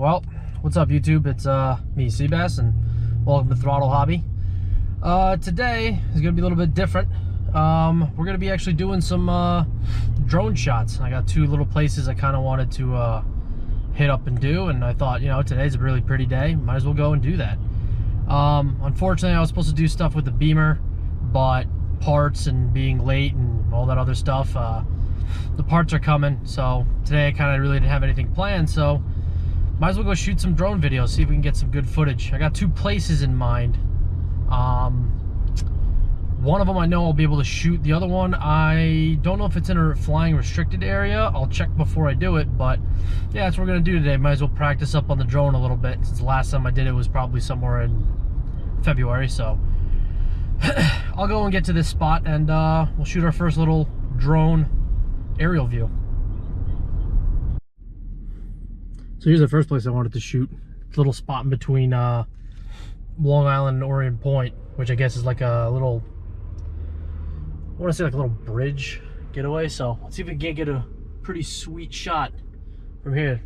Well, what's up YouTube? It's me, Seabass, and welcome to Throttle Hobby. Today is going to be a little bit different. We're going to be actually doing some drone shots. I got two little places I kind of wanted to hit up and do, and I thought, you know, today's a really pretty day, might as well go and do that. Unfortunately, I was supposed to do stuff with the Beamer, but parts and being late and all that other stuff, the parts are coming, so today I kind of really didn't have anything planned, so might as well go shoot some drone videos, see if we can get some good footage. I got two places in mind. One of them I know I'll be able to shoot. The other one, I don't know if it's in a flying restricted area. I'll check before I do it, but yeah, that's what we're gonna do today. Might as well practice up on the drone a little bit, since the last time I did it was probably somewhere in February, so I'll go and get to this spot and we'll shoot our first little drone aerial view. So here's the first place I wanted to shoot. It's a little spot in between Long Island and Orient Point, which I guess is like a little, I want to say like a little bridge getaway. So let's see if we can get a pretty sweet shot from here.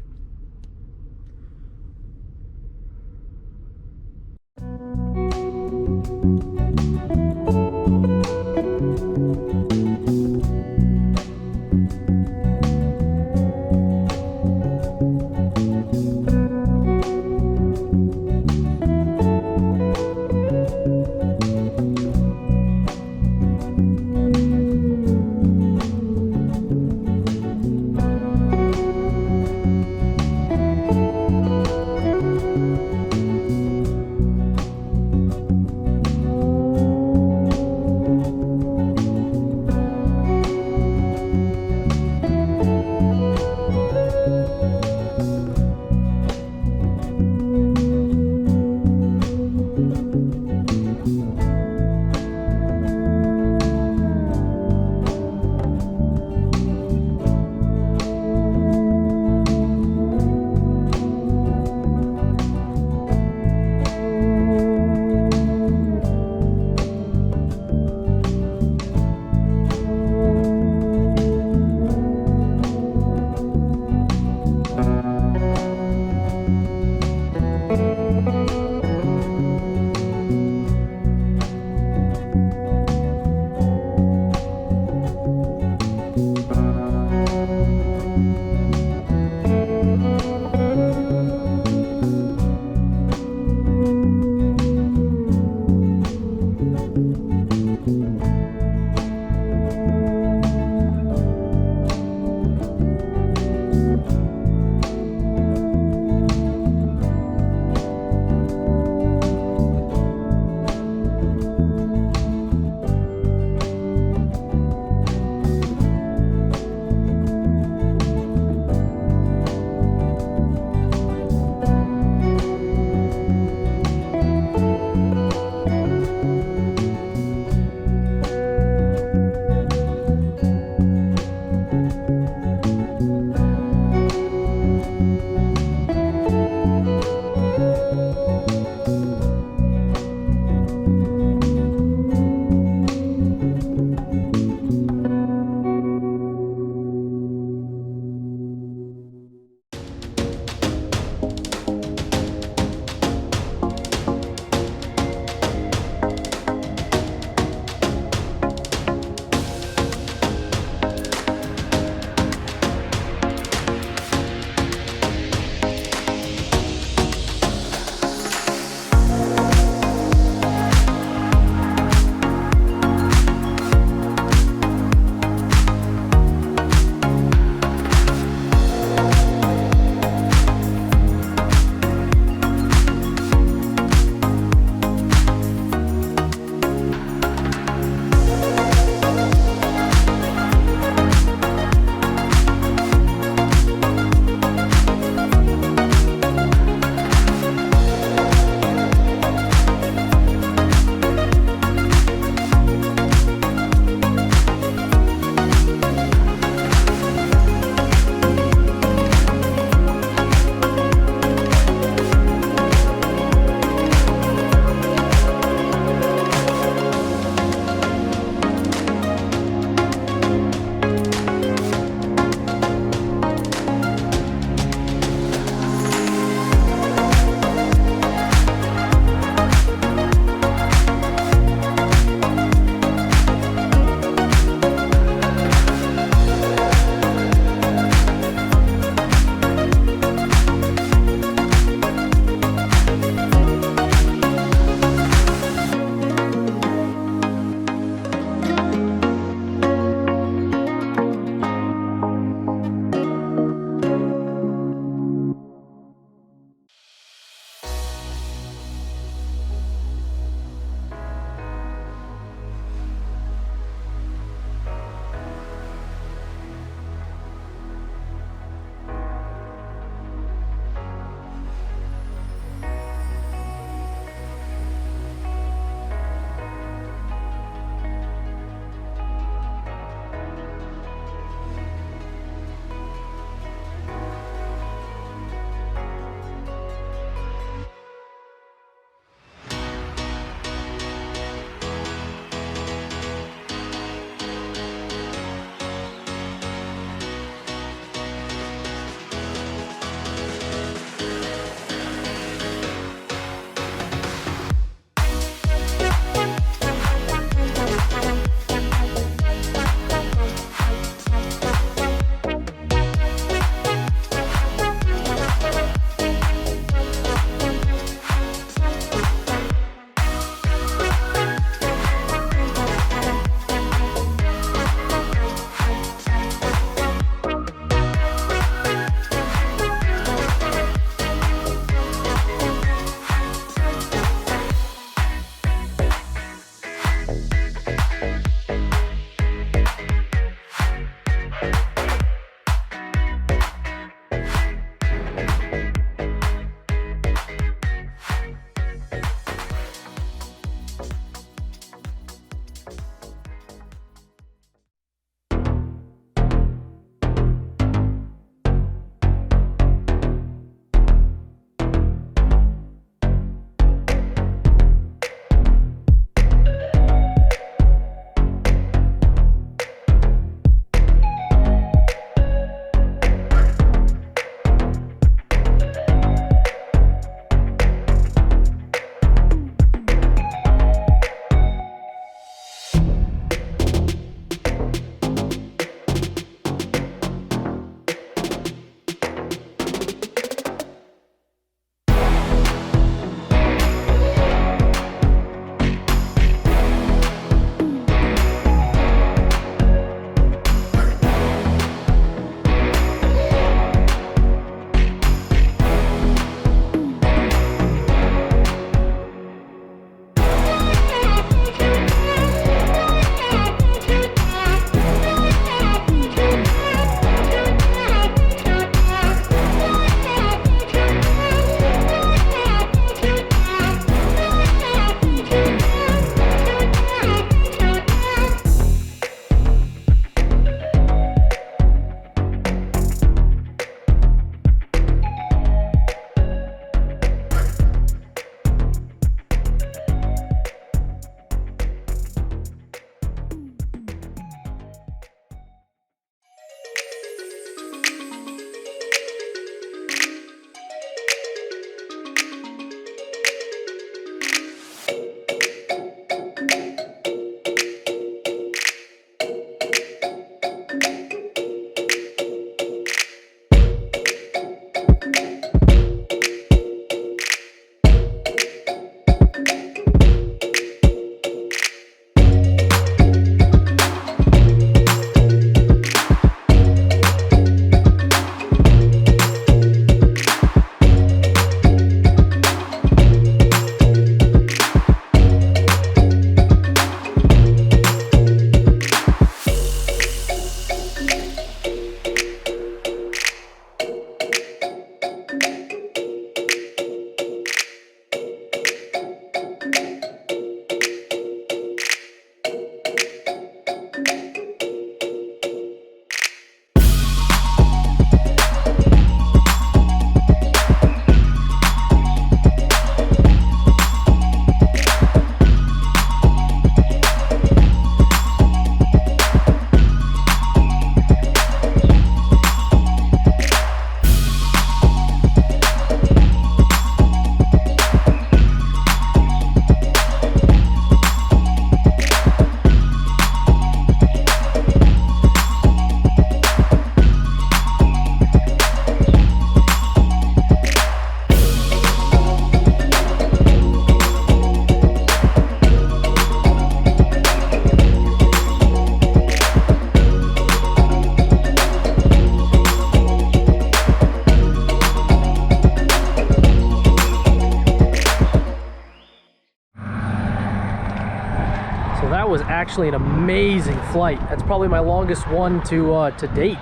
that was actually an amazing flight. That's probably my longest one to date.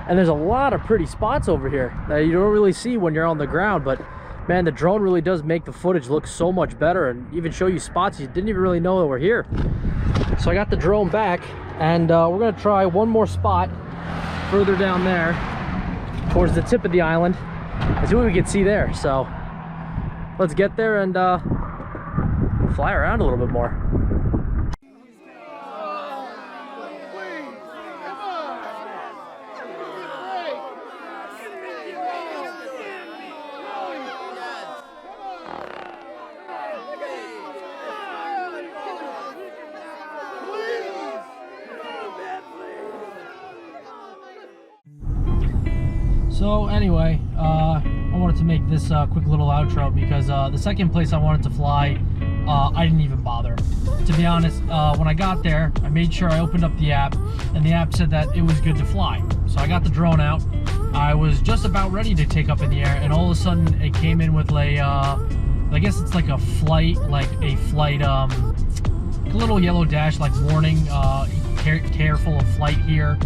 And there's a lot of pretty spots over here that you don't really see when you're on the ground, but man, the drone really does make the footage look so much better and even show you spots you didn't even really know that were here. So I got the drone back, and we're gonna try one more spot further down there towards the tip of the island and see what we can see there. So let's get there and fly around a little bit more. So anyway, I wanted to make this quick little outro because the second place I wanted to fly, I didn't even bother. To be honest, when I got there, I made sure I opened up the app, and the app said that it was good to fly. So I got the drone out. I was just about ready to take up in the air, and all of a sudden it came in with a, I guess it's like a flight, a little yellow dash, like warning, careful of flight here.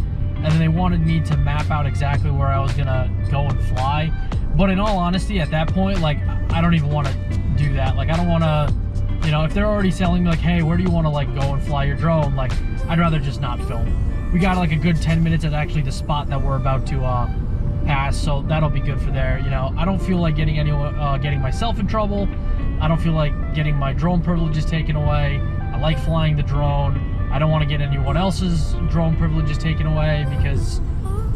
And then they wanted me to map out exactly where I was gonna go and fly. But in all honesty, at that point, like, I don't even want to do that. Like, I don't want to, you know, if they're already telling me like, hey, where do you want to like go and fly your drone, like, I'd rather just not film. We got like a good 10 minutes at actually the spot that we're about to pass, so that'll be good for there. You know, I don't feel like getting myself in trouble. I don't feel like getting my drone privileges taken away. I like flying the drone. I don't want to get anyone else's drone privileges taken away because,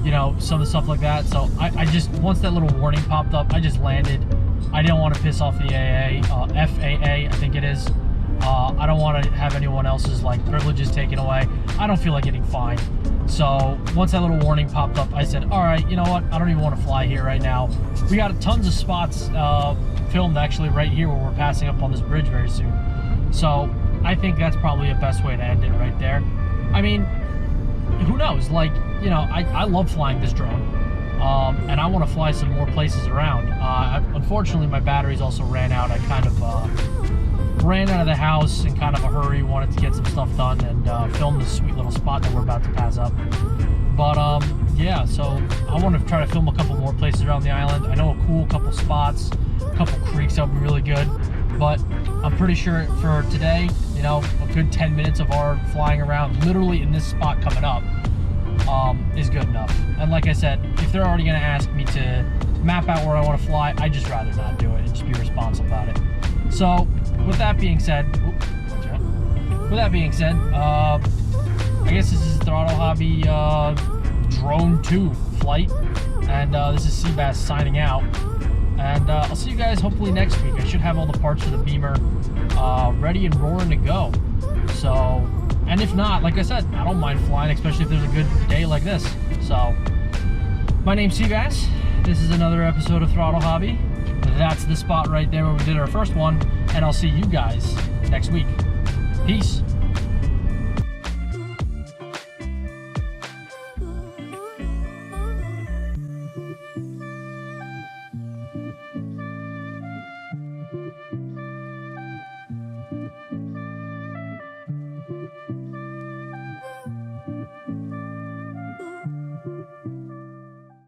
you know, some of the stuff like that. So I just, once that little warning popped up, I just landed. I didn't want to piss off the FAA, I think it is. I don't want to have anyone else's like privileges taken away. I don't feel like getting fined. So once that little warning popped up, I said, all right, you know what? I don't even want to fly here right now. We got tons of spots filmed actually right here where we're passing up on this bridge very soon. So I think that's probably the best way to end it right there. I mean, who knows? Like, you know, I love flying this drone, and I want to fly some more places around. Unfortunately, my batteries also ran out. I kind of ran out of the house in kind of a hurry, wanted to get some stuff done and film this sweet little spot that we're about to pass up. But yeah, so I want to try to film a couple more places around the island. I know a cool couple spots, a couple creeks that would be really good. But I'm pretty sure for today, you know, a good 10 minutes of our flying around literally in this spot coming up is good enough. And like I said, if they're already going to ask me to map out where I want to fly, I'd just rather not do it and just be responsible about it. So with that being said, I guess this is Throttle Hobby Drone 2 flight, and this is Seabass signing out. And I'll see you guys hopefully next week. I should have all the parts for the Beamer ready and roaring to go. So, and if not, like I said, I don't mind flying, especially if there's a good day like this. So, my name's Seabass. This is another episode of Throttle Hobby. That's the spot right there where we did our first one. And I'll see you guys next week. Peace.